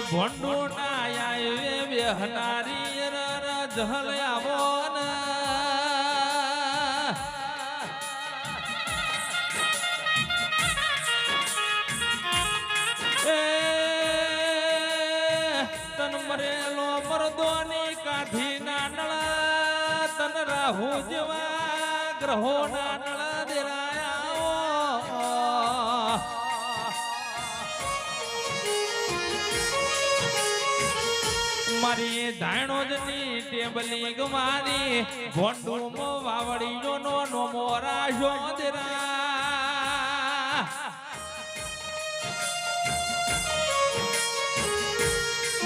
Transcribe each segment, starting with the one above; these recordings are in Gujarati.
ભંડો ના આવે બેહનારી જહલ આવો તન મરેલો મરદોની કાઢી ના નળા તન રાહુ જેવા ગ્રહો ના નળા દેરાયા મારી ધાણોજની ટેબલી ગમારી ભોંડુમો વાવડીનો નો મોરા શોધરા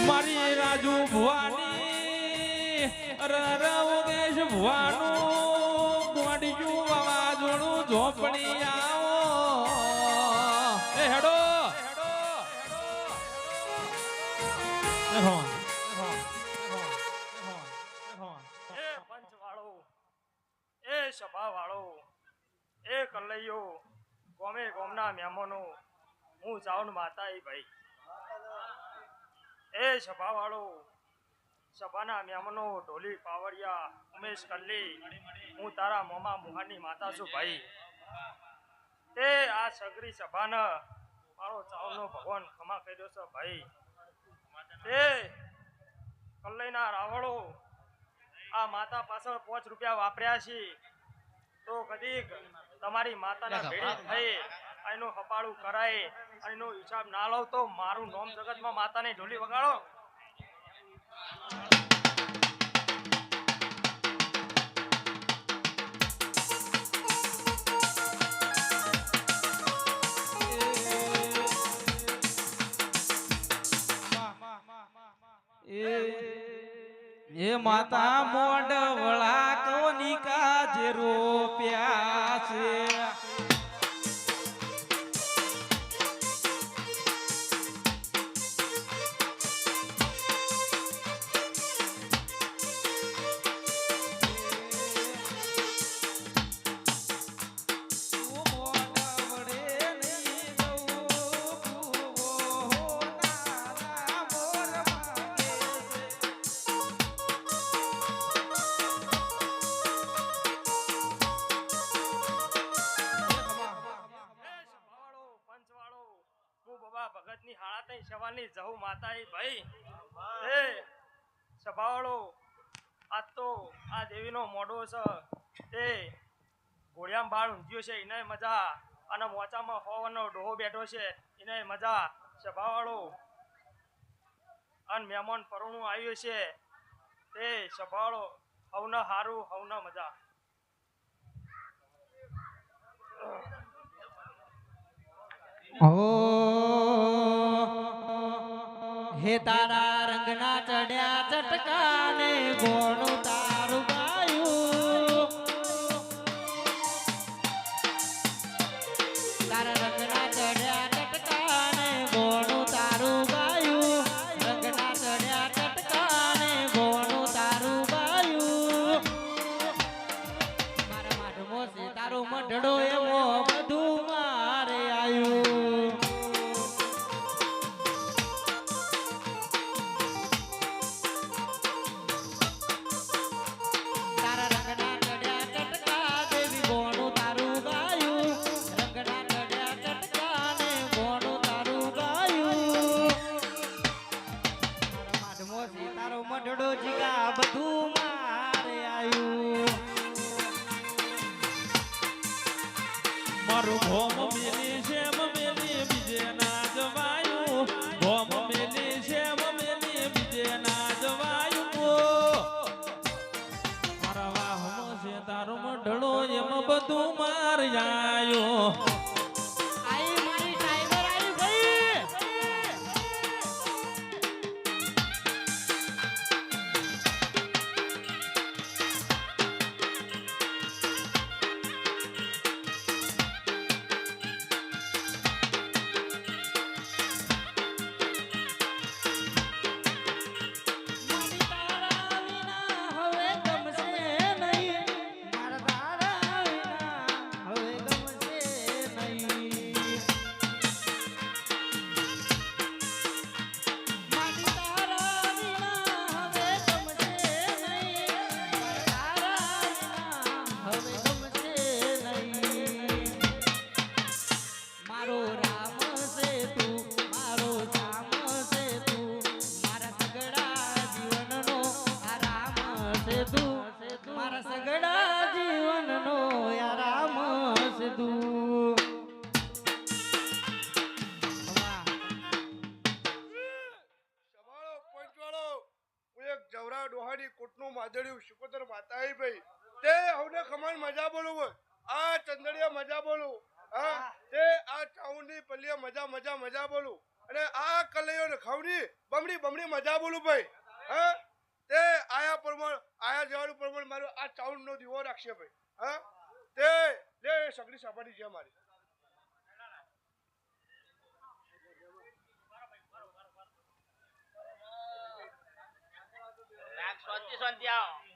મારી રાજુ ભુવાની રરવગેશ ભુવાનું ગોડિયું વાવાઝોડું ઝોપડી આવો એ હેડો સભા વાળો એ કલ્લૈયો ગોમે ગોમના મહેમાનો હું જાઉન માતા ભાઈ એ સભા વાળો સભાના મહેમાનો ઢોલી પાવડિયા ઉમેશ કલ્લી હું તારા મોમા મુહાની માતા છું ભાઈ તે આ સગરી સભાને મારો ચાવનો ભગવાન ખમા કર્યો છે ભાઈ તે કલ્લઈના રાવળો આ માતા પાછળ 5 રૂપિયા વાપર્યા છે તો કદીક તમારી માતાના ભેડી થઈ એનું હપાળું કરાય એનો હિસાબ ના લો તો મારું નામ જગતમાં માતાને ઢોલી વગાડો એ માતા મોડ વળા કોની કાજે રોપ્યા છે ભગતની હાળા તઈ સવાલની જહુ માતા ભાઈ એ સભાવાળો આ તો આ દેવીનો મોઢો છે તે ઘોડિયામાં બાળ ઊંધ્યો છે એને મજા અને મોચામાં હોવાનો ડોહો બેઠો છે એને મજા સભાવાળો અને મહેમાન પરુણું આવ્યું છે તે સભાવાળો હવને હારું હવને મજા હે તારા રંગના ચડ્યા ચટકાને ગોણું તારું ગાયું તારા રંગના ચડ્યા ચટકાને ગોણું તારું ગાયું રંગના ચડ્યા ચટકાને ગોણું તારું ગાયું મારા માઢમો છે તારો મઢડો એવો બધું મારે આવ્યું મારું ભોમ મેલી શેમ મેલી બીજે ના જવાયું ભોમ મેલી શેમ મેલી બીજે ના જવાયું મારા વાહમાં છે તારો મઢડો એમ બધું માર જાયો દૂધ સવાળો પંચવાળો હું એક જવરા ડોહાની કોટનું માદળ્યું શુકોતર માતા આવી ભાઈ તે હવને ખમાન મજા બોલું હોય આ ચંદડિયા મજા બોલું હા તે આ ચાઉંડની પલ્લિયા મજા બોલું અને આ કલૈયો ને ખાવની બમડી મજા બોલું ભાઈ હા તે આયા જવાનું પ્રમાણ મારું આ ચાઉંડ નો દીવો રાખશે ભાઈ હા તે લે સગડી સાંભળી છે મારી શાંતિ આવો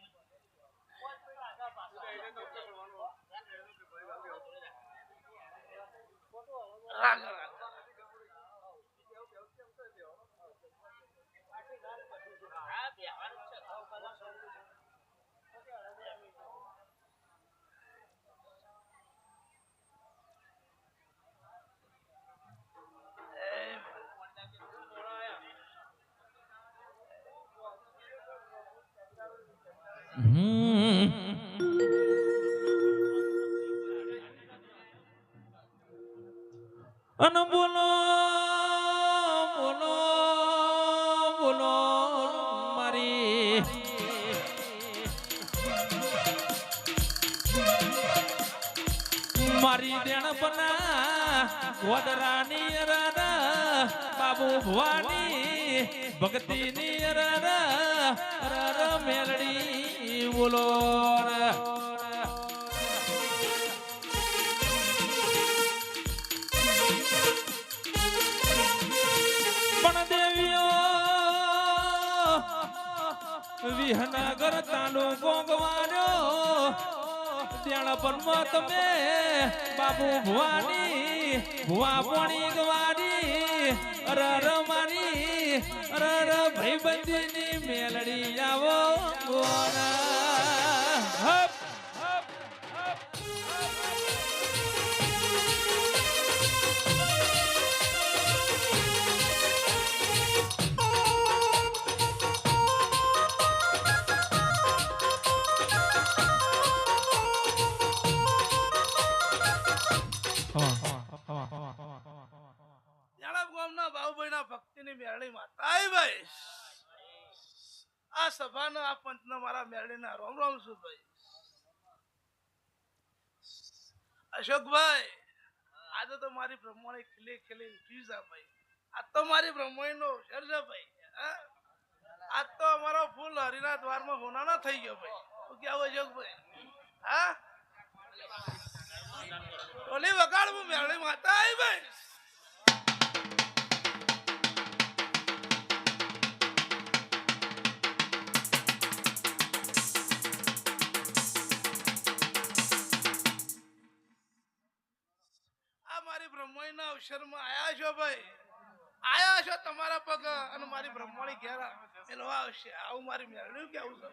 અન બોલો બોલો બોલો મારી મારી દેણ બના વડરાની રારા બાબુ ભવાની ભક્તિની રારા મેલડી બોલો પણ દેવીઓ વિહનગર તાલુકો ગવાર્યો ત્યાં પરમાં તમે બાબુ ભવાની ભુવા પોણી ગવાની અરર મારી અરર ભાઈબંધીની મેલડી આવો ગોરા હપ ભક્તિની મેરડી માતા આઈ ભાઈ આ સભાના આ પંચના મારા મેરડીના રોમ રોમ છું ભાઈ અશોકભાઈ આજે તો મારી બ્રહ્માણી ખીલી ઉઠી જા ભાઈ આ તો મારી બ્રહ્માણી નો અવસર છે ભાઈ આજ તો અમારો ફૂલ હરિના દ્વારમાં હોનાનો થઈ ગયો ભાઈ શું કેવું અશોકભાઈ હા ઓલી વગાડવું મેરડી માતા આઈ ભાઈ બ્રહ્મણીના અવસરમાં આયા છો ભાઈ આયા છો તમારા પગ અને મારી બ્રહ્મણી ઘેર એનો આવશે આવું મારી મેળવ્યું કેવું છે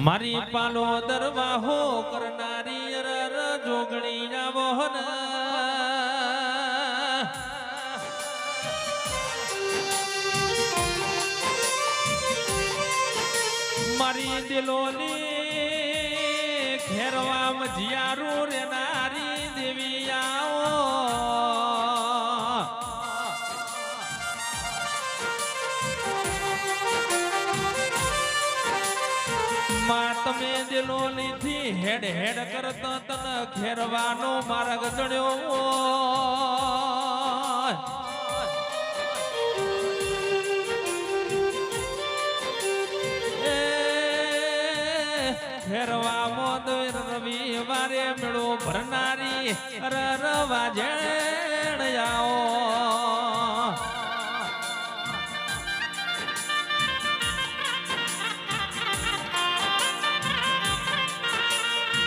મારી પાલો દરવાહો કરનારી અરર જોગણી જાવો મારી દિલોની ખેરવા મજિયારું રે નારી દેવી આવો માં તમે દિલોનીથી હેડ કરતો તન ખેરવાનો માર્ગ જણ્યો ખેરવા મોદ રવિવારે મેળો ભરનારી રવા જેણ આવો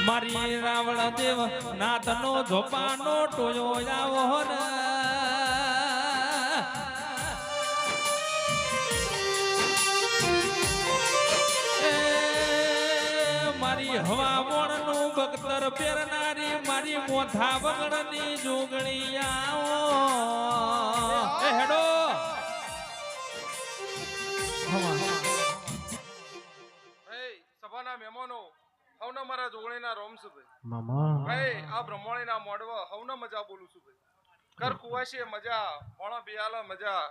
મારી રાવણ દેવ નાથનો ઝોપાનો ટોયો આવો ને મારી હવા મોણનું બખ્તર પહેરનારી મારી મોથા વગરની જોગણી આવો એ હેડો સભાના મહેમાનો હવના મારા જોગણીના રોમ છું ભાઈ મામા ભાઈ આ બ્રહ્મણીના મોડવા હવના મજા બોલું છું ભાઈ કર કુવાશી મજા ભણો બિયાલા મજા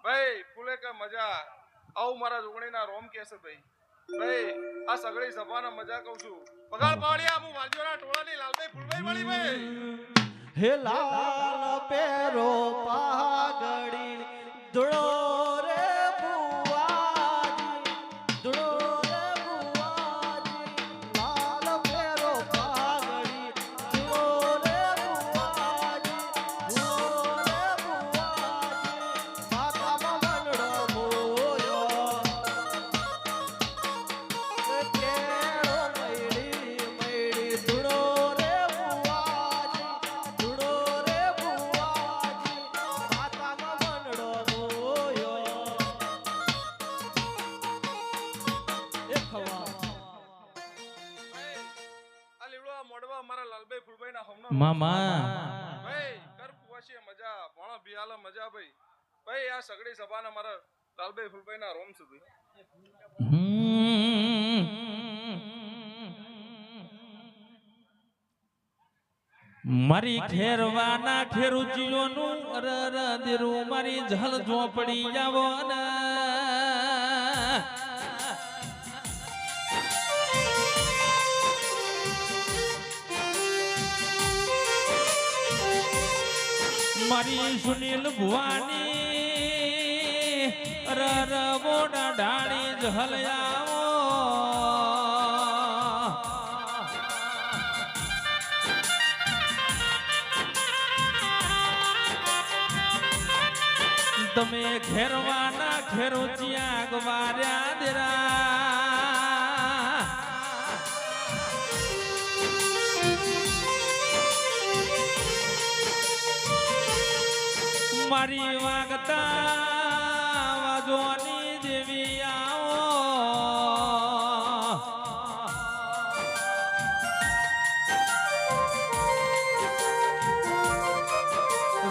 ભાઈ ફૂલે કે મજા આવું મારા જોગણીના રોમ કે છે ભાઈ ભાઈ આ સગળી સભાના મજા કહું છું પગાળ પાવડિયા હું વાલજીઓના ટોળાની લાલભાઈ ફૂલભાઈ વાળી ભાઈ હે લાલ પેરો પાઘડી ધૂળો રે બુવાજી ધૂળો રે બુવાજી લાલ પેરો પાઘડી ધૂળો રે બુવાજી ધૂળો રે બુવાજી માતામાં વનડો મોયો કેળો મૈડી મૈડી ધૂળો રે બુવાજી ધૂળો રે બુવાજી માતામાં વનડો મોયો એ ખવા આ લીવડો આ મોડવા મારા લાલભાઈ ફૂલભાઈના હવનો મામા ભાઈ કર કુવાશી મજા ભણો બિયાલા મજા ભાઈ ભાઈ આ સગળી સભાના મારા લાલભાઈ ફૂલભાઈના રોમ છું ભાઈ મારી ખેરવાના ખેરુચીઓનું અરર દેરું મારી જલ ઝોપડી આવો ને મારી સુનિલ ભુવાની અરર મોડા ઢાળી જલ આવો તમે ખેરવાના ખેરુચિયા ગવાર્યા દેરા મારી વાગતા વાજોની દેવી આવો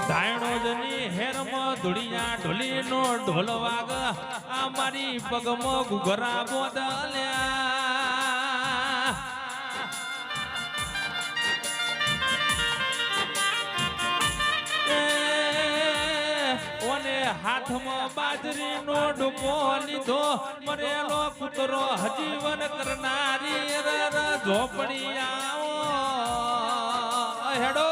ધાયણોજની હેરમાં ધૂળિયા ઢોલીનો ઢોલ વાગ આ મારી પગમાં ઘૂઘરા બોદલ્યા ઓને હાથમાં બાજરીનો ડૂબો લીધો મરેલો કૂતરો હજીવન કરનારી ઝોપડી આવો હેડો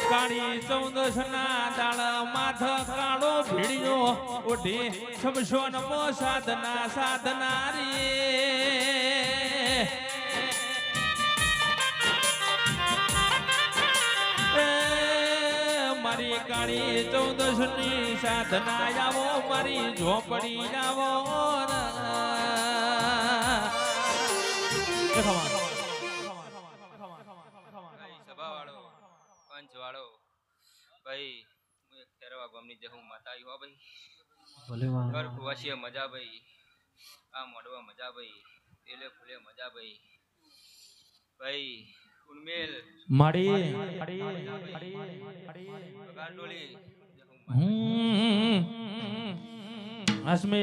કાળી ચૌદશ ના દાળ માથ કાળો ભીડિયો ઓઢી શમશોન મો સાધના સાધનારી મારી કાળી ચૌદશ ની સાધના આવો મારી ઝોપડી આવો સભાવાળો પંચવાળો ભાઈ હું એક ખેરવા ગામની જે હું માતા આવ્યો ભાઈ ઘર કુવાશીએ મજા ભાઈ આ મોડવા મજા ભાઈ તેલે ફૂલે મજા ભાઈ ભાઈ ઉન્મેલ માડી ગાંડોલી અસ્મે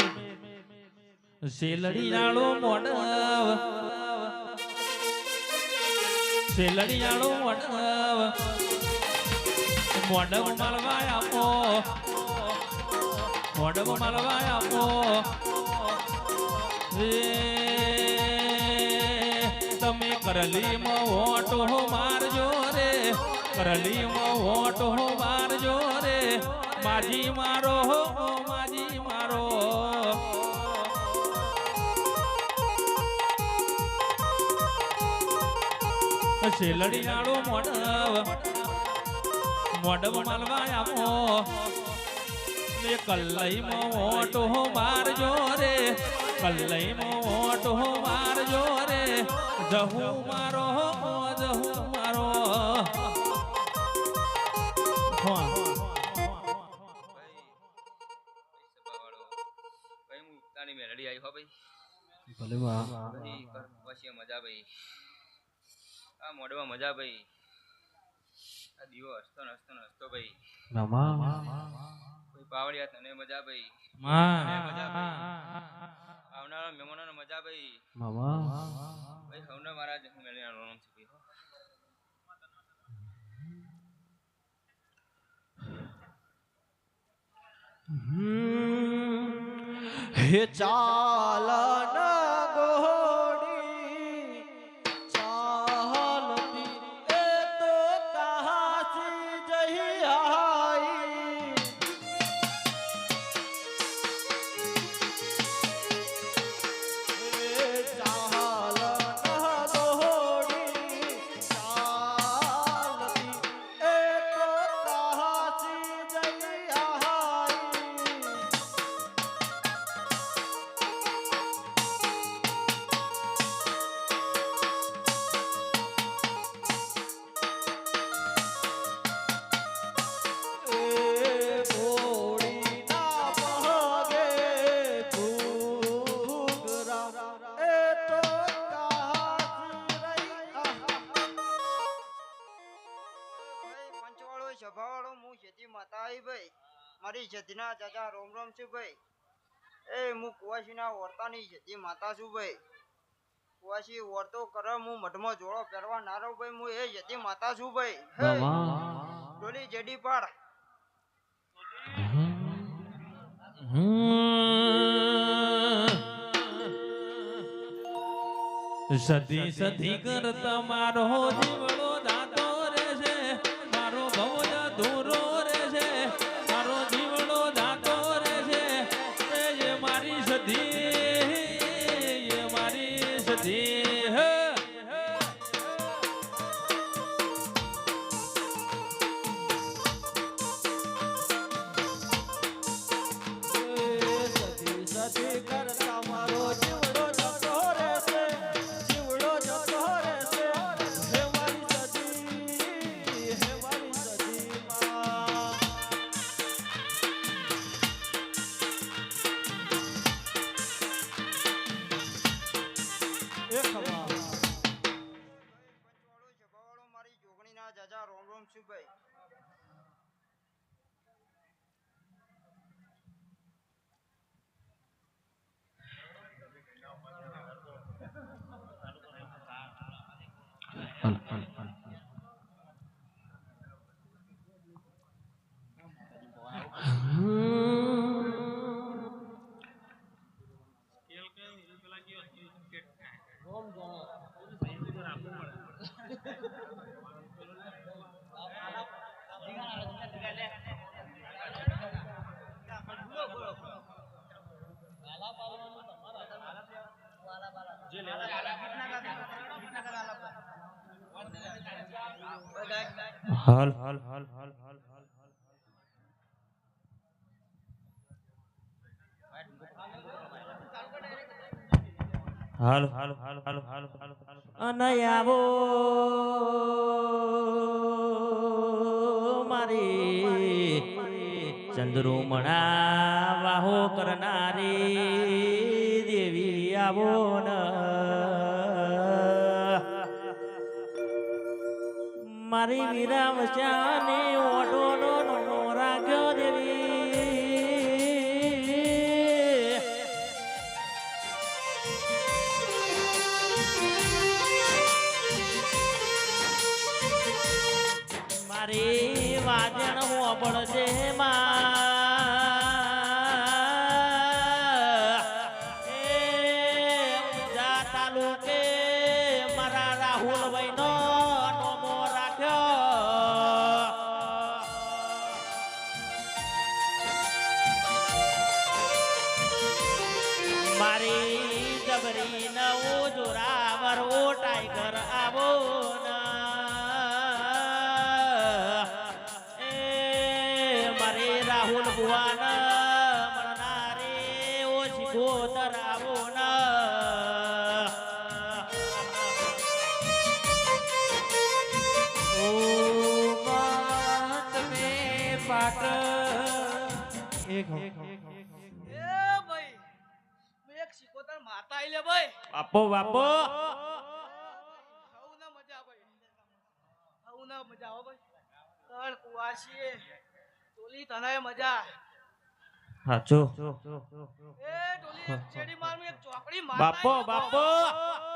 શેલડીયાળો મોડવ શેલડીયાળો મોડવ મોડવ માલવાયા મોડવ માલવાયા તમે કરલીમાં ઓટો મારજો રે કરલીમાં ઓટો મારજો રે માજી મારો માજી મારો શેલડીયાળો મોડવ માલવાયા ને કલ્લઈમાં ઓટો મારજો રે કલ્લઈનો ઓટો મારજો રે જહુ મારો જહુ મારો હા ભાઈ હું તાણી મેલડી આવી હો ભાઈ ભલે માં ભાઈ કર કુવાશી મજા ભાઈ આ મોડવા મજા ભાઈ આ દીવો હસતો ભાઈ નમા ભાઈ પાવડિયા તને મજા ભાઈ માં આવનારા મહેમાનોને મજા ભાઈ મામા ભાઈ સૌને મારા જહુ મેળીના રોમ છે ભાઈ હે ચાલન ગોડી ચાલતી એ તો કહાસી જઈ આઈ હે ચાલન ગોડી ચાલતી એ તો કહાસી જઈ આઈ પંચવાળો સભાવાળો હું જેથી માતા આવી ભાઈ મારી જધીના ચાચા રોમ રોમ છું ભાઈ એ હું કુવાસીના વર્તાની જેથી માતા છું ભાઈ કુવાસી વર્તો કરે હું મઢમાં જોડો પહેરવા ના રહું ભાઈ હું એ જેથી માતા છું ભાઈ ડોલી જેડી પાડ સધી સધી કરતા મારો જીવડો દાતો રહેશે મારો ભવ ધૂરો રહેશે મારો જીવડો દાતો રહેશે એ મારી સધી હે સતી સતી કરતા મારો જીવડો જતો રહેશે જીવડો જતો રહેશે હે મારી સતી માં એ ખબર પંચવાળો સભાવાળો મારી જોગણીના ચાચા રોમ રોમ છું ભાઈ હાલ હાલ હાલ હાલ હાલ હાલ હાલ હાલ હાલ હાલ હાલ હાલ અનયાવો મારી ચંદ્રુમણા વાહો કરનારી દેવી આવો ન મારી વિરામ શ્યાની ઓટોનો નો રાખ્યો દેવી મારી વાજણ હોબળજે તાલુકે મારા રાહુલ ભાઈ નો નોમો રાખ્યો મારી જબરી નવું જોરાવર ઓ ટાઈગર આવો રાહુલ ભુવાન મળનારે ઓ શિખોતર આવો ન ઓ મત મે પાટ એક એ ભાઈ હું એક સિકોતર માતા આઈ લે ભાઈ બાપો બાપો આવું ના મજા ભાઈ આવું ના મજા હો ભાઈ કણ કુવાસી ટોલી તને મજા હાચો એ ટોલી એક ચેડી મારું એક ચોકડી માતા બાપો આઈ લે બાપો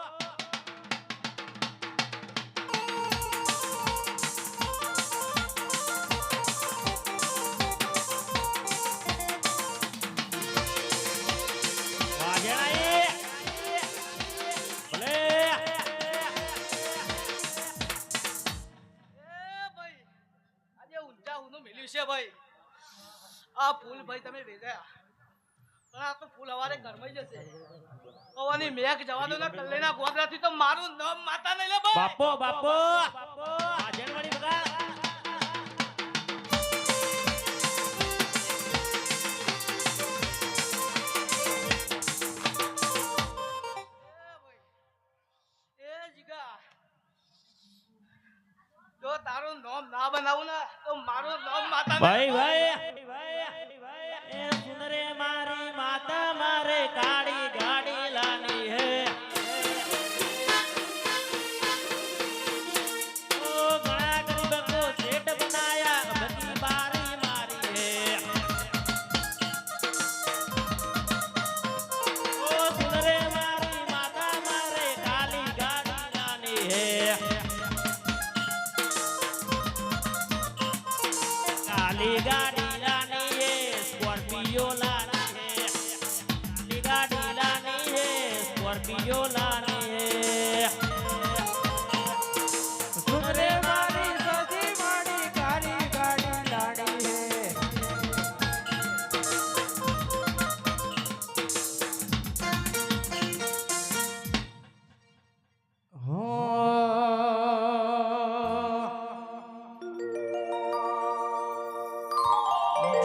ભાઈ આ ફૂલ ભાઈ તમે વેચાયા પણ આ તો ફૂલ હવારે કરમાઈ જશે કવાની મેઘ જવા દો ને કલ્લેના ગોદરાથી તો મારું નામ માતા નહીં લે ભાઈ બાપો બાપો આજણવાડી બગા એ જીગા જો તારું નામ ના બનાવું ને તો મારું નામ માતા ભાઈ એ સુંદરે મારી માતા મારે કાળી ગાડી લાની હે ઓ ઘણા ગરીબ કો સેટ બનાયા બધી બારી મારી હે ઓ સુંદરે મારી માતા મારે કાળી ગાડી લાની હે काली गाड़ी लानी है स्कॉर्पियो लानी है काली गाड़ी लानी है स्कॉर्पियो लानी है सुंदरे मारी सजी मारी काली गाड़ी लानी है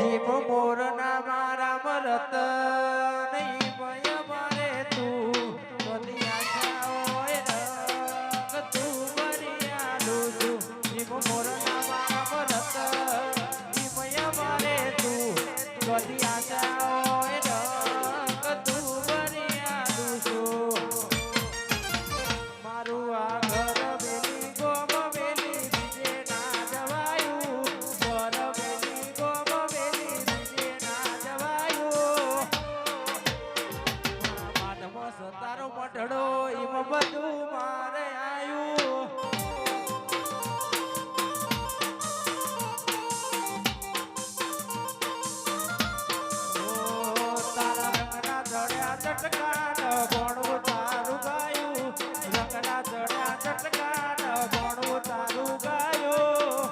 જીવ મોરના મારા મરત નહીં ભય મારે તું બધી આશા હોય રંગ તું બરિયાલું છું જીવ મોરના મારા મરત નહીં ભય મારે તું બધી આશા હોય રંગ તું બરિયાલું છું મારું આ ઘર બેલી ગોમ બેલી બીજે ના જવાયું ઘર બેલી ગોમ બેલી બીજે ના જવાયું મારા માથમાં સતારો મઢડો એમ બધું મારે આયું તારા રંગના જડ્યા ચટકાટ ભણવું તારું ગાયું રંગના જડ્યા ચટકાટ ભણવું તારું ગાયું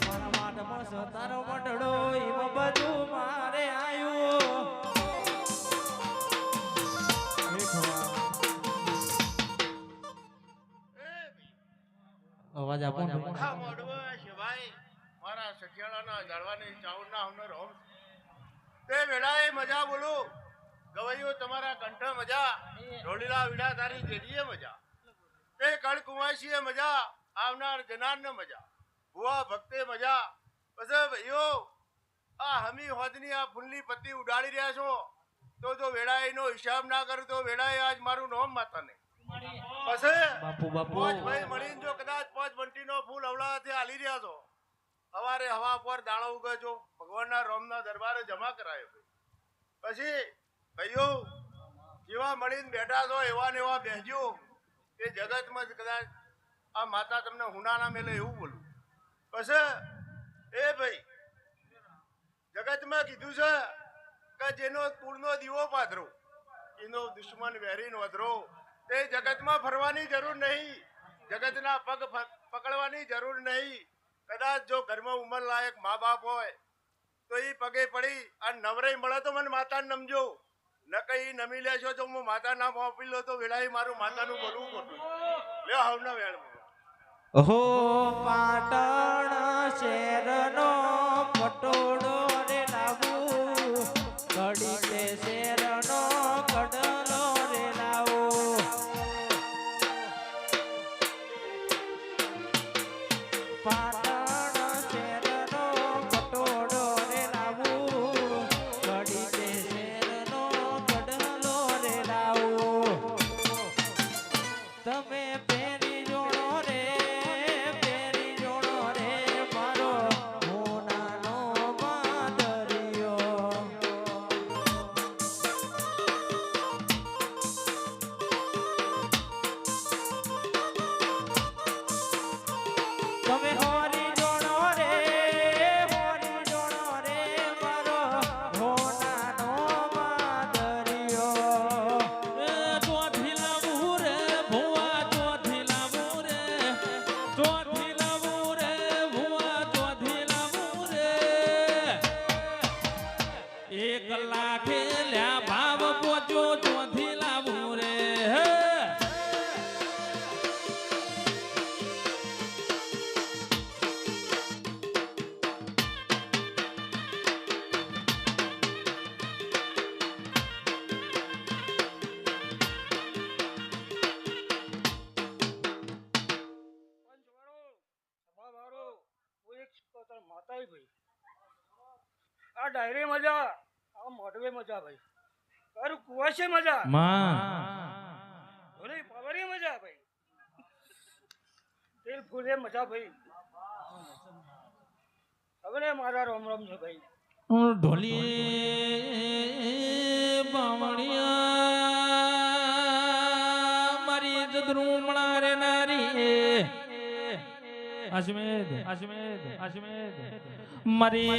મારા માથમાં સતારો મઢડો એમાં બધું મારે આયું અવાજ આપો ને આ મોડવો શિવાય મારા સખિયાળાના જાળવાની ચાવના હુનર હોમ તે વેળાએ મજા બોલો ગવૈયો તમારા કંઠ મજા ઢોલીલા વીડા તારી જેડીએ મજા તે કળ કુંવાસીએ મજા આવનાર જનારને મજા ભુવા ભક્તે મજા પછી ભાઈઓ આ હમી હોદની આ ફૂલની પત્તી ઉડાડી રહ્યા છો તો જો વેળાએનો હિસાબ ના કરું તો વેળાએ આજ મારું નામ માતાને પછી બાપુ બાપુ પાંચ ભાઈ મળીને જો કદાચ પાંચ બંટીનો ફૂલ અવળાથી હાલી રહ્યા છો સવારે હવા પર દાણો ઉગે છો ભગવાનના રોમના દરબારે જમા કરાયો પછી ભાઈઓ જેવા મળીને બેઠા છો એવા ને એવા બેસજો એ જગતમાં જ કદાચ આ માતા તમને હુનાના મેલે એવું બોલું પછી એ ભાઈ જગતમાં કીધું છે કે જેનો કુળનો દીવો પાથરો એનો દુશ્મન વેરીનો વધરો તે જગતમાં ફરવાની જરૂર નહીં જગતના પગ પકડવાની જરૂર નહીં કદાચ જો ઘરમાં ઉંમર લાયક મા બાપ હોય તો એ પગે પડી અને નવરાઈ મળે તો મને માતાને નમજો ન કઈ નમી લેશો તો હું માતા નામ આપી લો તો વેળાએ મારું માતાનું બોલવું ખોટું લ્યો હવના વેળ હો પાટણ શેરનો પટોળો રે લાવું ઘડી તે શેરનો કડલો રે લાવો પાટણ શહેરનો પટોળો રે લાવું કડી તે શહેરનો કડલો રે લાવો તમે પેરી જોડો રે મારો હોનાનો માદરિયો તમે હોરી જોડો રે મારો હોનાનો માદરિયો ચોથી લાવું રે ભુવા ચોથી લાવું રે ચોથી લાવું રે ભુવા ચોથી લાવું રે 1 લાખે લ્યા ભાવ પોચો ચોથી લાવું રે આ ડાયરે મજા આ મોઢવે મજા ભાઈ કર કુવાશે મજા ભલે પાવરે મજા ભાઈ તેલ ફૂલે મજા ભાઈ હવે મારા રોમ રોમ છે ભાઈ ઢોલી બાવણિયા મારી જદરૂમણા રે નારી અશ્મેદ મારી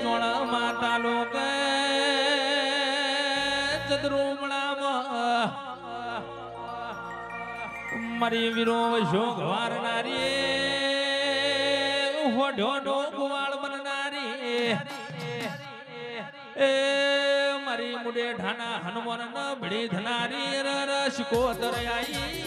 ચોણા માતા લોક જદરૂમણામાં મારી વીરો શોક વારનારી હોઢો ગોવાળ બનનારી એ મારી મુડે ઢાના હનુમાન ન ભળી ધનારી રશકો દરયાઈ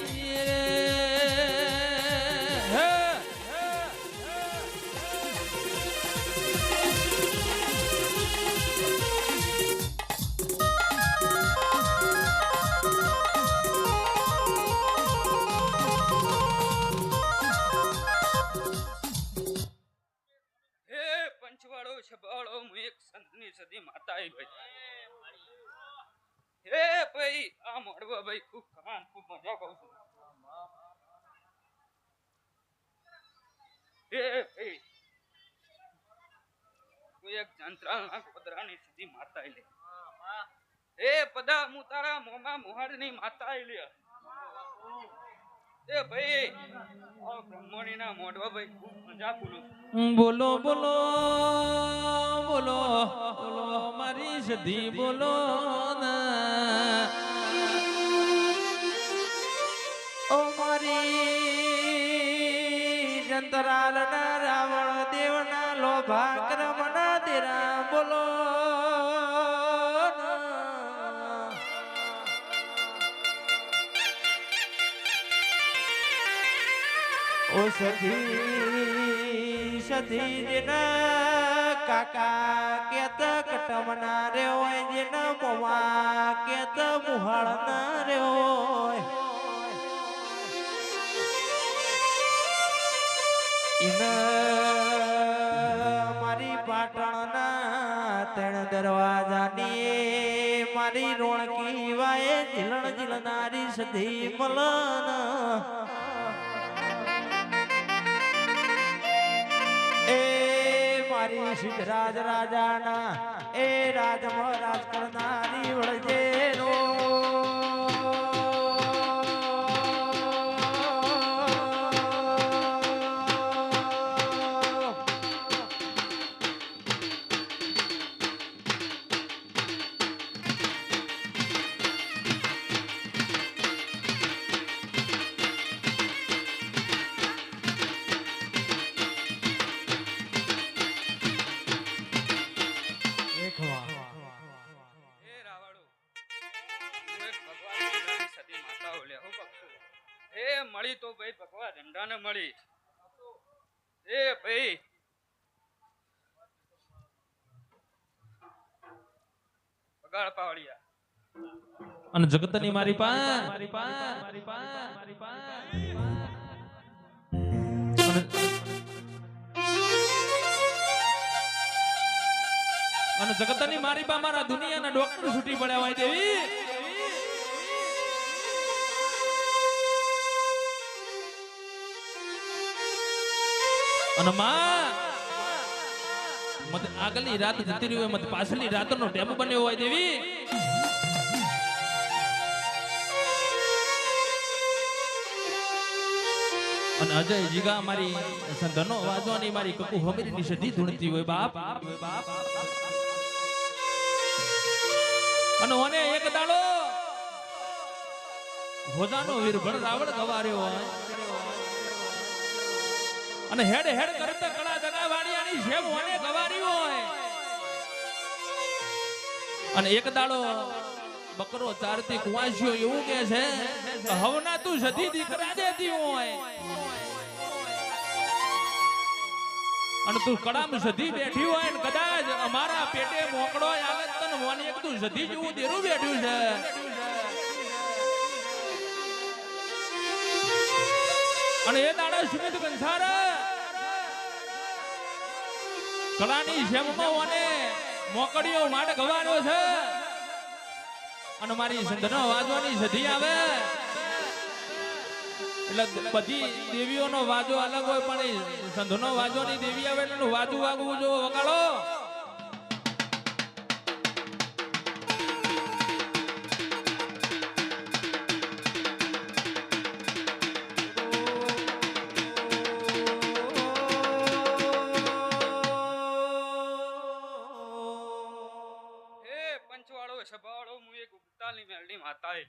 પંચવાળો છબાળો હું એક સંતની સદી માતા આવી ભાઈ હે ભાઈ આ મોડવા ભાઈ ખૂબ કમાન ખૂબ મજા કહું છું હે ભાઈ હું એક જંત્રાલના કોદરાની સદી માતા આવી હે પદા હું તારા મોમાં મોહાડની માતા આવી એ ભાઈ આ બ્રહ્મણીના મોડવા ભાઈ ખૂબ મજા બોલું બોલો બોલો બોલો બોલો મારી સધી બોલો ઓ મારી જંતરાલના રાવણ દેવના લોભા ક્રમના દેરા બોલો ઓ સધી જેના કાકા કેત કટમના રે હોય જેના મોવા કેત મુહાળના રે હોય મારી પાટણના 3 દરવાજાની મારી રોણકી વાય ઝીલણ ઝીલનારી સધી મલન મારી સિદ્ધરાજ રાજાના એ રાજ મહારાજ કરનારી વળજે રો મળી તો ભાઈ ભગવાન ધંધાને મળી એ ભાઈ બગાડ પાવડિયા અને જગતની મારી પા અને જગતની મારી પા મારા દુનિયાના ડોક્ટર છૂટી પડ્યા હોય દેવી અને માં મત આગળની રાત જતી રહી હોય મત પાછળની રાતનો ટેપ બન્યો હોય દેવી અને અજય જીગા મારી સંધનો વાજવાની મારી કકુ હમીરની સધી ધૂણતી હોય બાપ અને ઓને એક દાડો હોજાનો વીરભર રાવણ ગવાર્યો હોય અને હેડ હેડ કરતા કળા જગા વાડિયાની જેમ ઓને ગવારી હોય અને એક દાડો બકરો ચારતી કુવાસીઓ એવું કે છે હવના તું સધી દીકરા દેતી હોય અને તું કડામ સધી બેઠી હોય ને કદાચ અમારા પેટે મોકળો આવે તને મોની એક તું સધી જેવું દેરું બેઠ્યું છે અને એ દાડા સુમિત કંસાર કળાની જેમમાં ઓને મોકળીઓ માટે ગવાનો છે અને મારી સંધનો વાજવાની સધી આવે એટલે બધી દેવીઓનો વાજો અલગ હોય પણ સંધનો વાજવાની દેવી આવે એટલે વાજુ વાગવું જો વગાડો પંચવાળો સભાવાળો હું એક ઉગતાની મેલડી માતા લે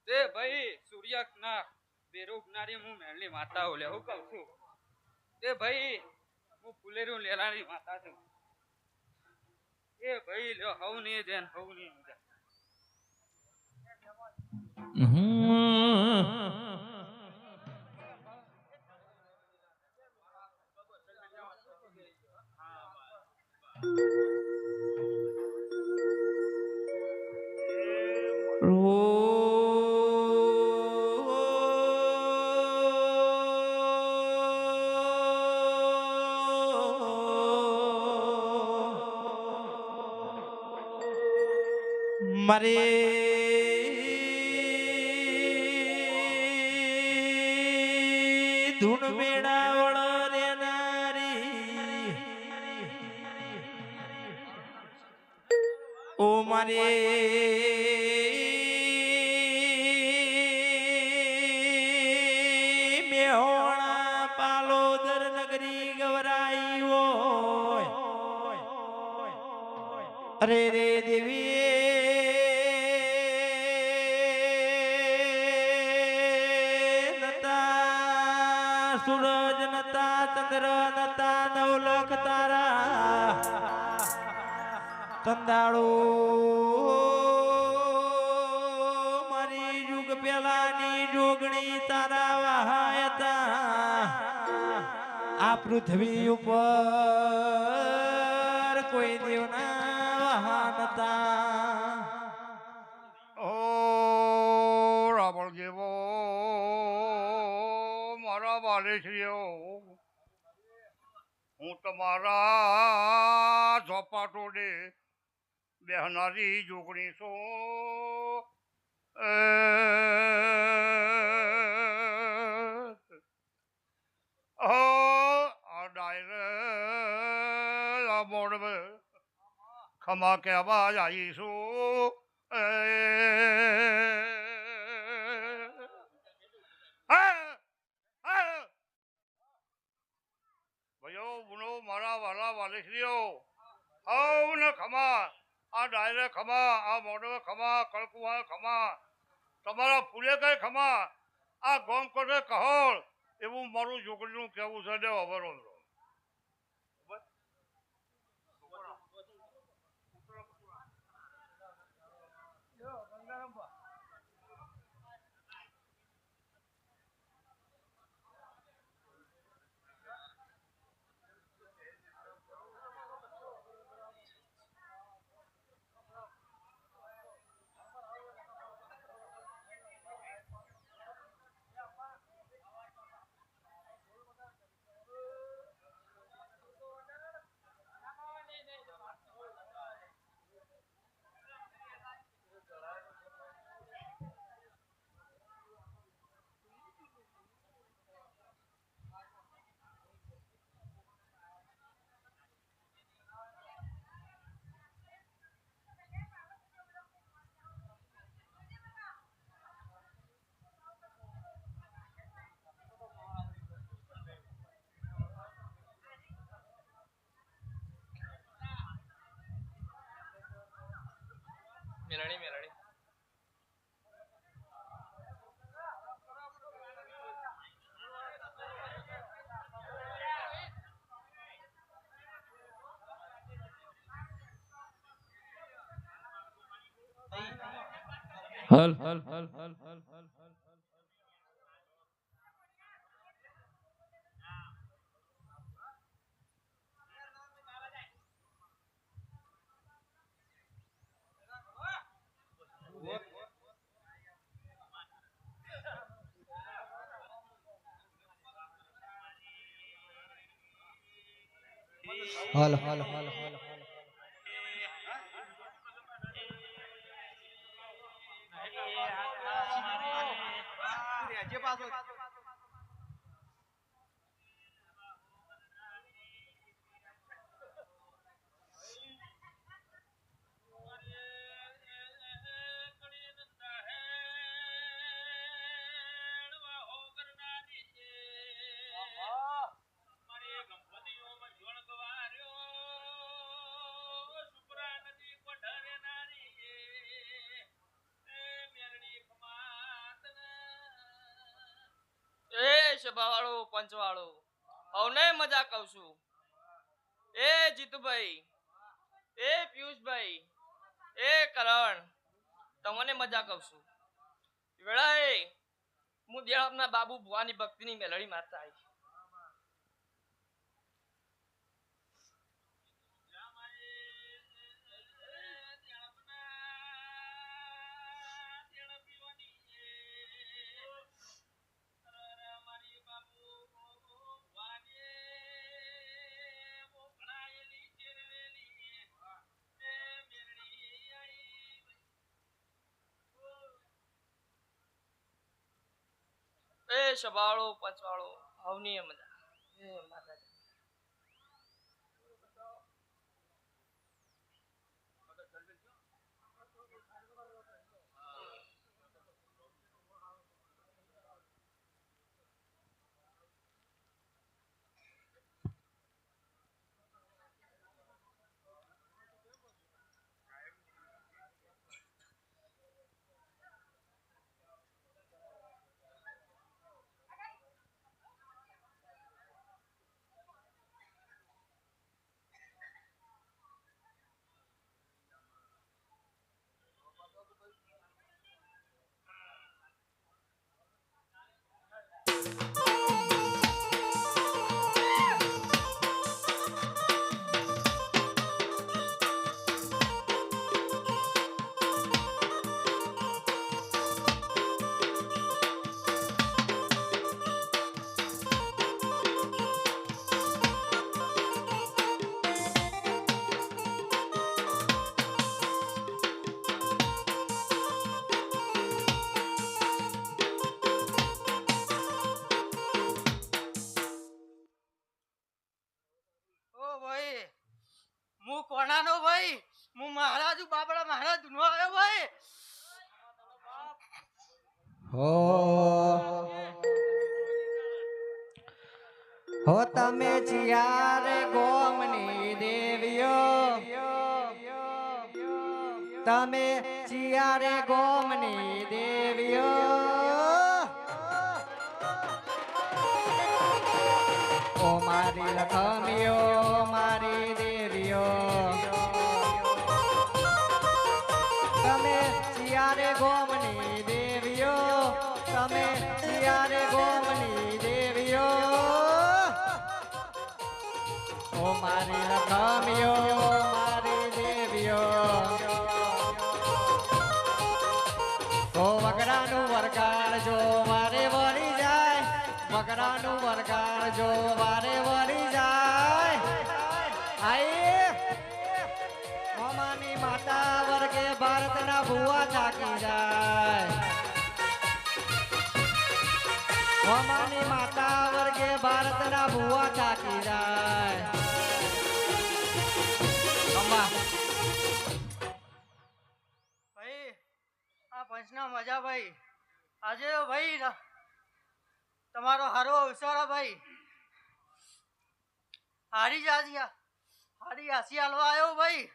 તે ભાઈ સૂર્યના બેરો ઉગનારી હું મેલડી માતા ઓલે હું કહું છું તે ભાઈ હું ફુલેરું લેલાની માતા છું એ ભાઈ લ્યો હવ ની દેન હવ ની મારે ધૂન મેળાવળ રે નારી ઓ મારે મેહોણા પાલોદર નગરી ગવરાઈ હોય અરે રે દેવી સૂરજ નતા ચંદ્ર નતા નવલખ તારા ચંદાળો મારી યુગ પેલાની જોગણી તારા વહાયતા આ પૃથ્વી ઉપર કોઈ દેવના વહાનતા ઓ રાવણ જેવો મારા વાલેશ્રીઓ હું તમારા ઝોપાટોડે બેહનારી જોગણી છું આ ડાયરે આ મોડ ખમા કહેવા આવીશું ભાઈઓ બુનો મારા વાલા વાલેશ્રીઓ હવ ને ખમા આ ડાયરે ખમા આ મોડવે ખમા કળકુવા ખમા તમારા ફૂલે કઈ ખમા આ ગોમ કોટે કહોળ એવું મારું જોગણીનું કહેવું છે દેવ અવરો મેલણી મેલણી હલ હલ હલ હલ હલ હલ હલ હલ હલ હલ હલ હલ એ સભાવાળો પંચવાળો હવને મજા કહું છું એ જીતુભાઈ એ પિયુષભાઈ એ કરણ તમને મજા કહું છું વેળાએ હું દેવના બાબુ ભુવાની ભક્તિની મેલડી મારતા આવી એ સભાવાળો પંચવાળો હવની મજા એ માતાજી હું કોણાનો ભાઈ હું મહારાજુ બાબડા મહારાજ નો આવ્યો ભાઈ હો તમે ચિયારે ગોમની દેવીઓ તમે ચિયારે ગોમની દેવીઓ ઓ મારી લખમીઓ મારી દેવીઓ તમે ચિયારે ગોમની દેવીઓ તમે ચિયારે ગોમની દેવીઓ ઓ મારી લખમીઓ મારી દેવીઓ ઓ વગડાનું વરગાડ જો મારે વળી જાય વગડાનું વરગાડ જો મારે વળી જાય આઈ મોમાની માતા વર્ગે ભારતના ભુવા થાકી જાય મોમાની માતા વર્ગે ભારતના ભુવા થાકી જાય ભાઈ આ પંચના મજા ભાઈ આજે ભાઈ તમારો હારો અવસર ભાઈ હારી હારી હાસી હાલવા આવ્યો ભાઈ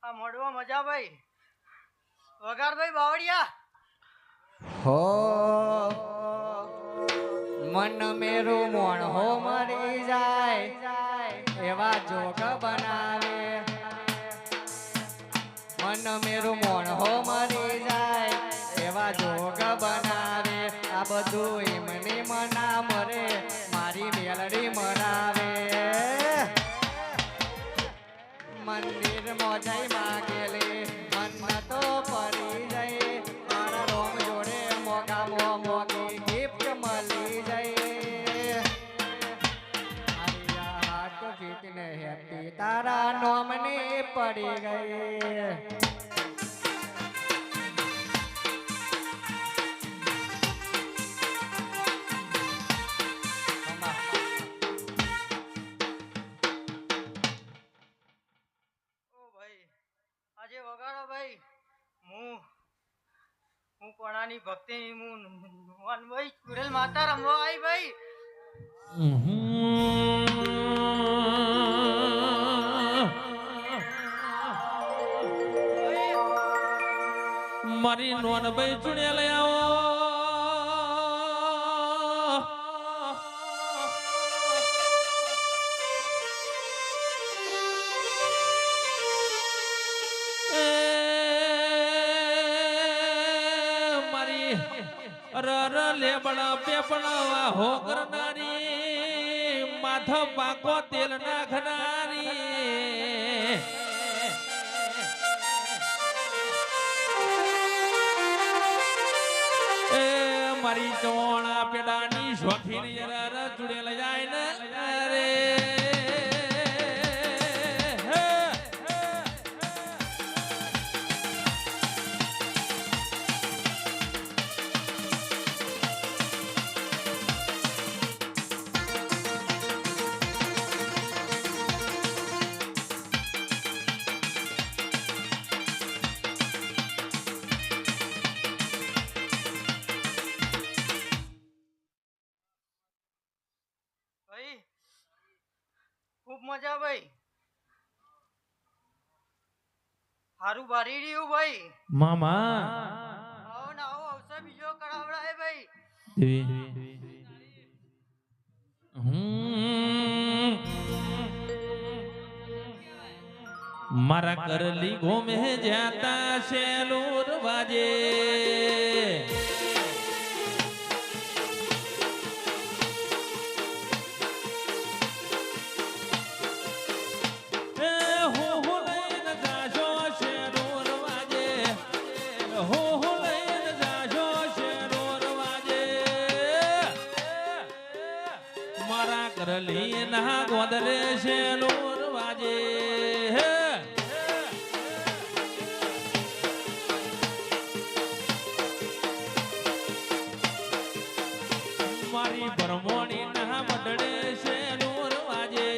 આ મોડવા મજા ભાઈ વગાર ભાઈ બાવળિયા હો મન મેરું મોણ હો મરી જાય એવા જોગ બનાવે મન મેરું મોણ હો મરી જાય એવા જોગ બનાવે આ બધું એમને મના મરે મારી મેલડી મરાવે મંદિર મોજાઈ માગેલી મન તો પડી જાય મારા રોમ જોડે મોગા મોગી ગિફ્ટ મળી જાય હાટ ફીટ ને હેપી તારા નોમની પડી ગઈ આજે વગાડો ભાઈ હું કોણાની ભક્તિ હું ભાઈ ચુડેલ માતા રમવા આવી ભાઈ મારી નોન ભાઈ ચુડેલ આવો રર લેબડા પેપડા હો કરનારી માથા પાકો તેલ નાખનારી એ મારી ચોણા પેડાની શોખીન રર ચુડેલ જાય ને અરે ભાઈ ખૂબ મજા ભાઈ હારું બારી રહ્યું ભાઈ મામા આવો ને આવો અવસર બીજો કરાવડાય ભાઈ મારા કરલી ગોમે જાતા શેલુર વાજે કરલી ના ગોદરે શેલુર વાજે મારી બ્રહ્મણી ના મડડે શેલુર વાજે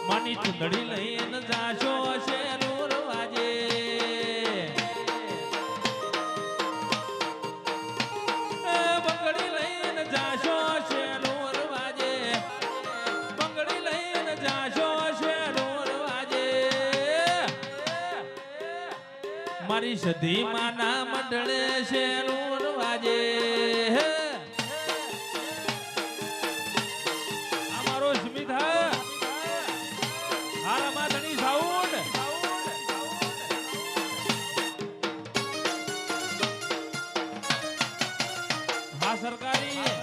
માની ચુંદડી લઈને જાશો શેલુર વાજે બંગડી લઈને જાશો શેલુર વાજે બંગડી લઈને જાશો શેલુર વાજે મારી સધી માના મંડળે શેલુર વાજે અમારો સ્મિત હારા માધણી સાઉન્ડ હા સરકારી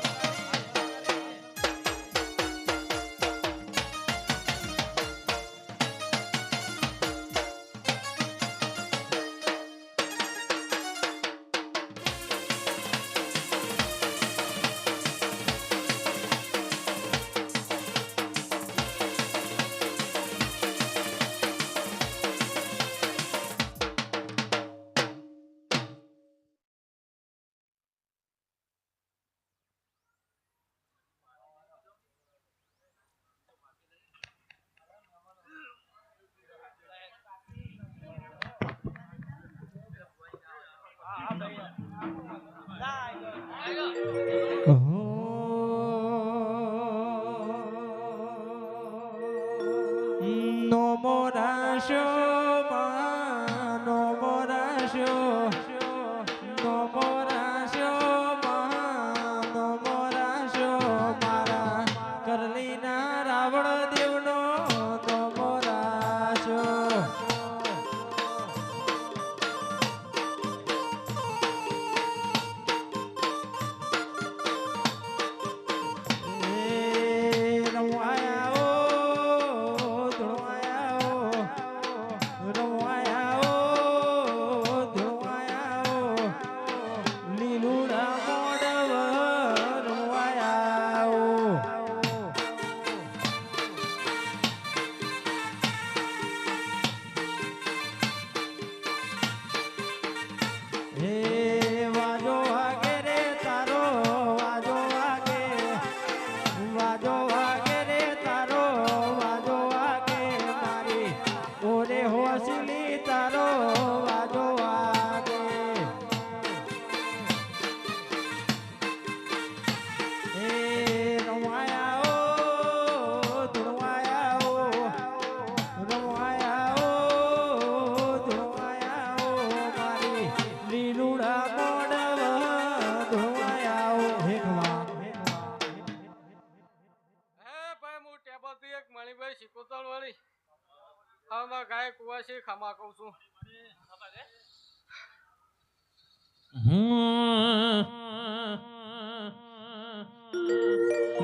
ગાય કુવાસી ખમા કહું છું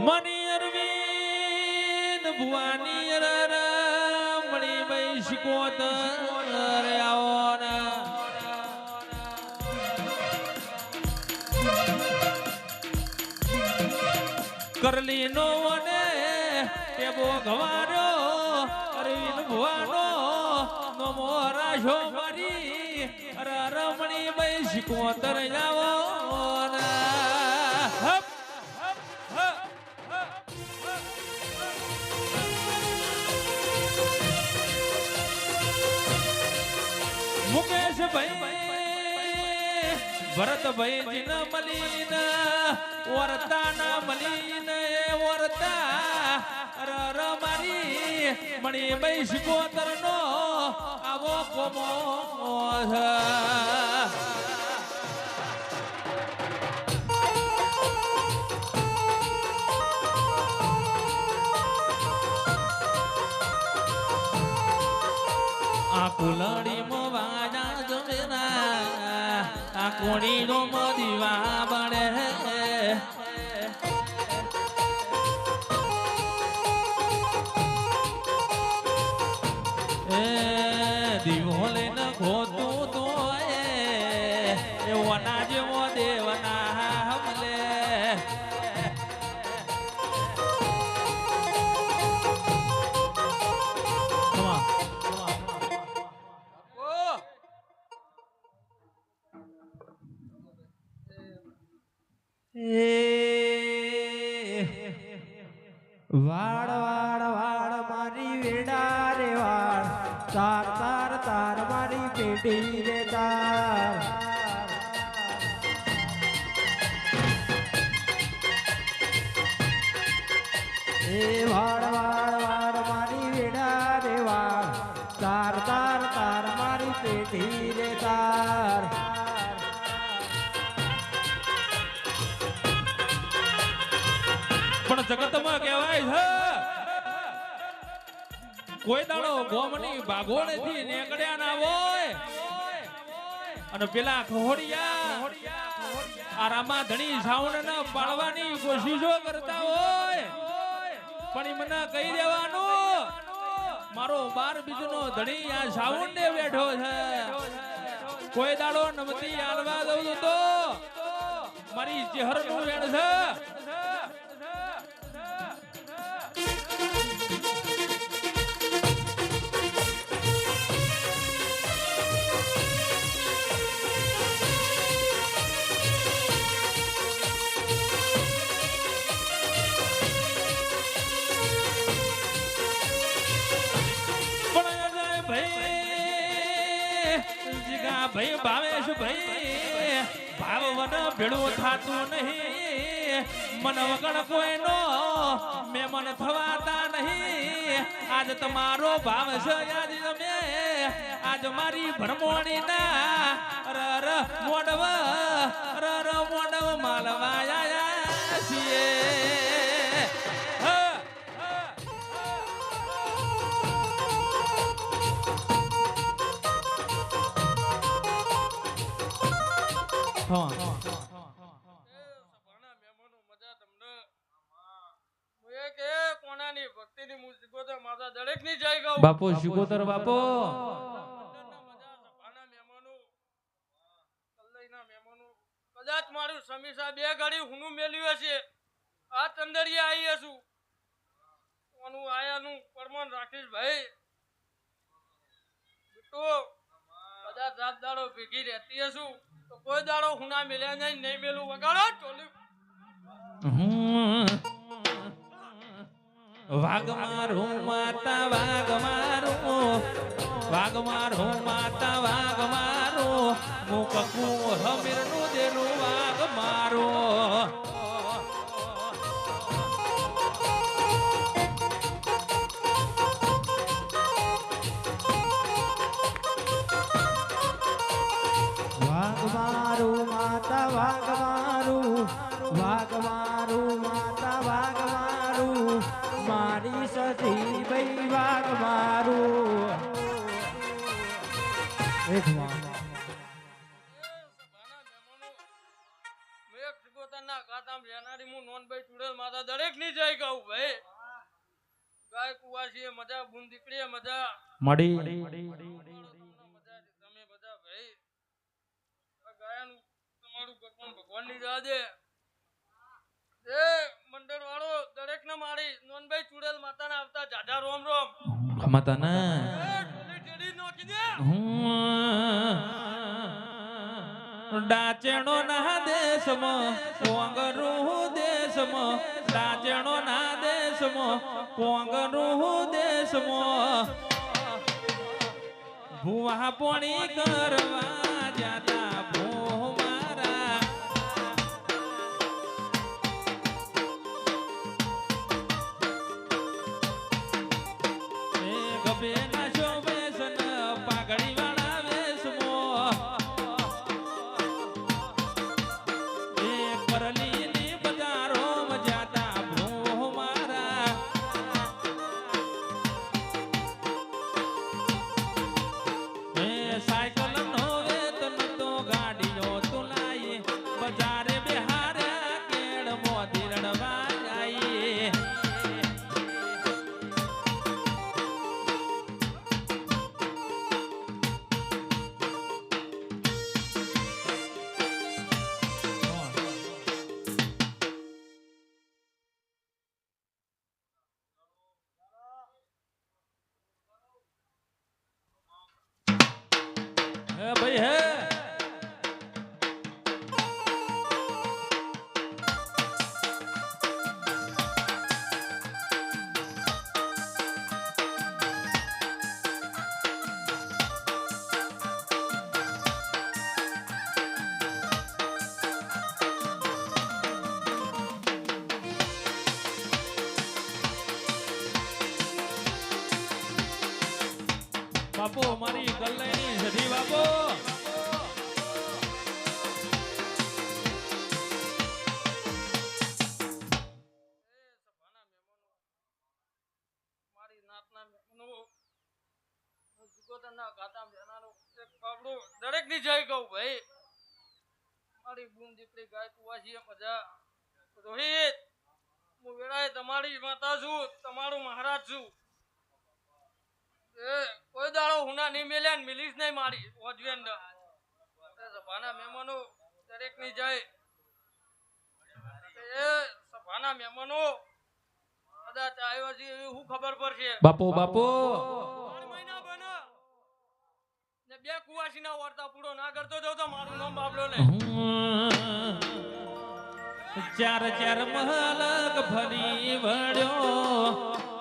મની અરવિંદ ભુવાની મણી ભાઈ શિકોતર આવો કરલી નો વને ટેબો ઘવાર્યો અરવિંદ ભુવાનો નો મોરા શો મારી રમણી ભાઈ શિકોતર આવો મુકેશ ભાઈ ભરત ભાઈ જીન મલીન વરતા ના મલીન એ વરતા ર મારી મણી ભાઈ શિકોતર નો આવો કોમો આ કુલડી મો વાજા જમેના આ કોણી નો દીવા બળે એ દીવો લઈને ખોતું તો એ વના જેવો દેવના હમલે વાડ વાડ વાડ મારી વેડા રે વાડ તાર તાર તાર મારી પેટી રે તાર એ વાડ વાડ વાડ મારી વેડા રે વાડ તાર તાર તાર મારી પેટી રે તાર પણ જગતમાં કહેવાય છે કોઈ દાડો ગોમની બાગોળેથી નીકળ્યા ના હોય અને પેલા ખોડિયા આરામાં ધણી સાઉન્ડ ના પાડવાની કોશિશો કરતા હોય પણ ઈ મને કહી દેવાનું મારો 12 બીજનો ધણી આ સાઉન્ડ ને બેઠો છે કોઈ દાડો નમતી આલવા દઉં તો મારી ચહેર નું વેણ છે ભાઈ ભાવેશ ભાઈ ભાવ વન ભેળું થાતું નહીં મન વગર કોઈનો મેં મન થવાતા નહીં આજ તમારો ભાવ છે આજ તમે આજ મારી ભરમોણી ના રર મોડવ માલવા આયા છીએ સભાના મહેમાનો મજા તમને હું એક એ કોનાની ભક્તિની મુસીબતો માતા દરેકની જય ગાઉં બાપુ શિકોતર બાપુ મંડળના મજા સભાના મહેમાનો કલ્લઈના મહેમાનો કદાચ મારું સમીસા બે ઘડી હુનું મેલ્યું હશે આ ચંદરિયા આવી હશું કોનું આયાનું પરમાન રાખીશ ભાઈ બેટો કદાચ રાત દાડો ભેગી રહેતી હશું તો કોઈ દાડો હુના મેલ્યા નહીં મેલું વગાડો ટોલી વાઘ મારું માતા વાઘ મારું માતા વાઘ મારું મુકકુ હમીરનું દેનું વાઘ મારું વાઘ મારું માતા વાઘ મારું માતા વાઘ મારું મારી સતી ભાઈ વાઘ મારું એક સભાના મહેમાનો મેઘ સિકોતરના કાતામ રહેનારી હું નોનભાઈ ચુડેલ માતા દરેકની જય ગાઉં ભાઈ ગાય કુવાસીએ મજા બુન દીકરીએ મજા મડી મજા તમે બધા ભાઈ આ ગાયાનું તમારું ભગવાન ભગવાનની રાધે એ મંડળ વાળો દરેકને મારી નોનભાઈ ચુડેલ માતાના આવતા જાજા રોમ રોમ માતા ના ઢોલી ઢેડી નોખી દે ડાચણો ના દેશમાં પોંગરું દેશમાં ડાચણો ના દેશમાં પોંગરું દેશમાં ભુવા પોણી કરવા જાતા ભો મારા ગભે ના શોભેસન પાઘડી વાળા વેશમાં પરલીની બજારો જાતા ભો મારા સાયકલ નો વેતન તો ગાડીઓ તુલાઈ બજારે બિહાર્યા કેડ મોદી રડવા જાય હે ભાઈ હે બાપુ મારી કલ્યાણી સધી બાપુ સભાના મહેમાનો મારી નાતના મહેમાનો હું સિકોતરના કાતામ રહેનારો એક બાબડો દરેકની જય કહું ભાઈ મારી બૂન દીકરી ગાય કુવાસીએ મજા રોહિત હું વેળાએ તમારી માતા છું તમારું મહારાજ છું કોઈ દાડો હુના નહીં મેલ્યા ને મિલીશ નહીં મારી ઓજવેન સભાના મહેમાનો દરેકની જય એ સભાના મહેમાનો કદાચ આવ્યો છે એવી શું ખબર પડશે બાપુ બાપુ 3 મહિના બનો ને 2 કુવાસીના વર્તા પૂરો ના કરતો જાવ તો મારું નામ બાબલો ને ચાર ચાર મલક ફરી વળ્યો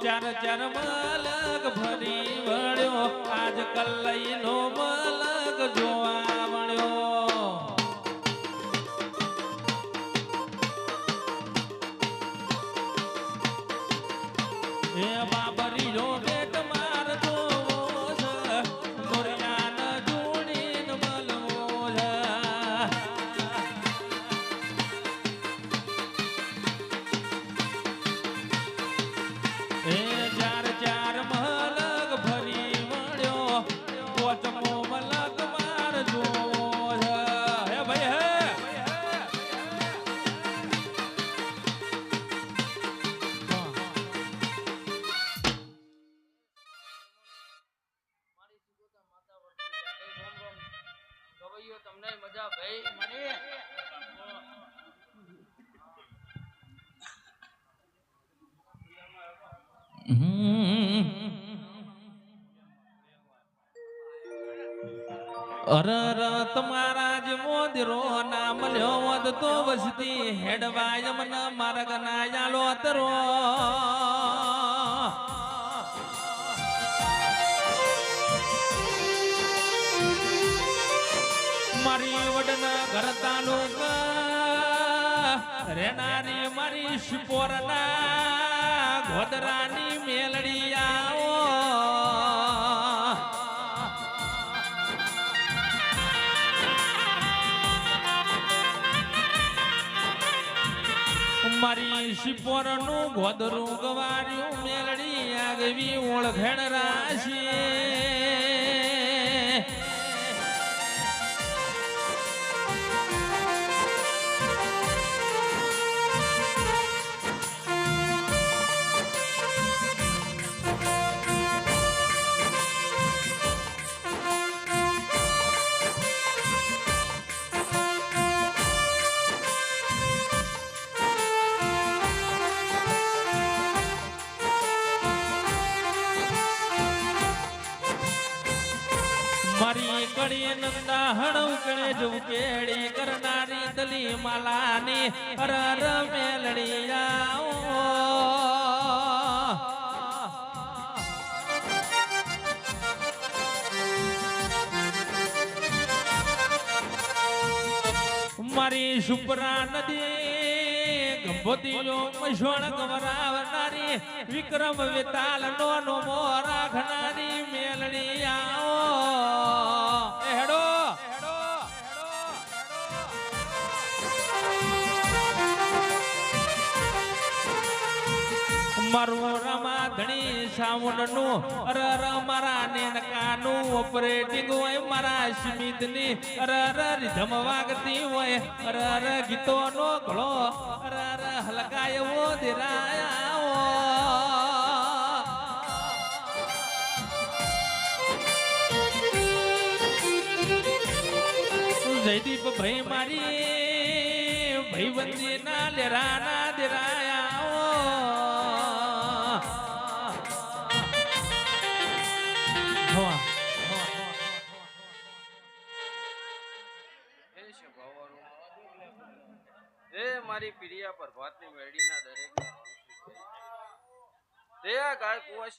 ચાર મલક ફરી વળ્યો આજ કલ્લઈ નો મલક જોવા મળ્યો એ બાબરી જો બેટ માર જોવો છે મજા ભાઈ મને તમારા જ મોદરો ના મળ્યો વદ તો વસતી હેડવાય મન માર્ગ ના યાલો તરો મારી વડન ઘર તાલુક રેનારી મારી શિપોરના ગોદરાની મેલડી આવો મારી શિપોર નું ગોદરું ગવાર્યું મેલડી આગવી ઓળખણ રાશી મારી કડી નંદા હણવ કણે જવ કેડી કરનારી દલી માલાની અરર મેલડી આવો મારી સુપરા નદી ગંભોતીઓ મશોણ ગવરાવનારી વિક્રમ વિતાલ નો મો રાખનારી મેલડી આવો હેડો મારું રમા ધણી સાવણ નું અરર મારા નેનકાનું ઓપરેટિંગ હોય મારા સ્મિત ની અરર રીધમ વાગતી હોય અરર ગીતો નો ઘડો અરર હલકાયો દેરાયા જયદીપ ભાઈ મારી ભાઈ વંદી ના લેરાના દેરાયા મારી પીડિયા પર ભાતની મેળીના દરેક ગાય કુવાસી